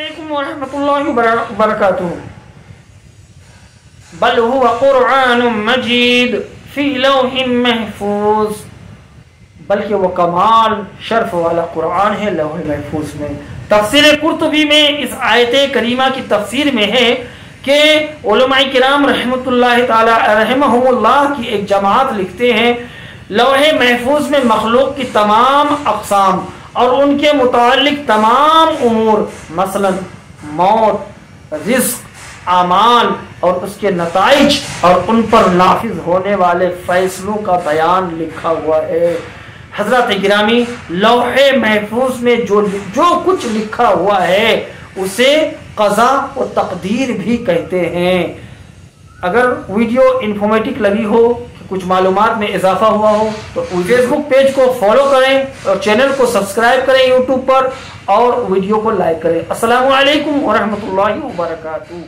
अलैकुम वरहमतुल्लाहि वबरकातुहू। बल हुवा कुरआनुम मजीद फी लौहिम महफूज, बल्कि वो कमाल शर्फ वाला कुरान है लौह महफूज में। तफसीर कुर्तुबी में इस आयत करीमा की तफसीर में है कि उलमाए किराम रहमतुल्लाहि ताला रहमहुमुल्लाह की एक जमात लिखते हैं लौह महफूज में मखलूक की तमाम अक़साम और उनके मुतालिक तमाम उमूर, मसलन मौत, रिज़्क़, आमाल और उसके नताइज और उन पर नाफिज होने वाले फैसलों का बयान लिखा हुआ है। हजरत गिरामी, लौहे महफूज में जो कुछ लिखा हुआ है उसे क़ज़ा व तक़दीर भी कहते हैं। अगर वीडियो इन्फॉर्मेटिव लगी हो, कुछ मालूमात में इजाफा हुआ हो तो फेसबुक पेज को फॉलो करें और चैनल को सब्सक्राइब करें यूट्यूब पर और वीडियो को लाइक करें। अस्सलामु अलैकुम व रहमतुल्लाहि व बरकातुहू।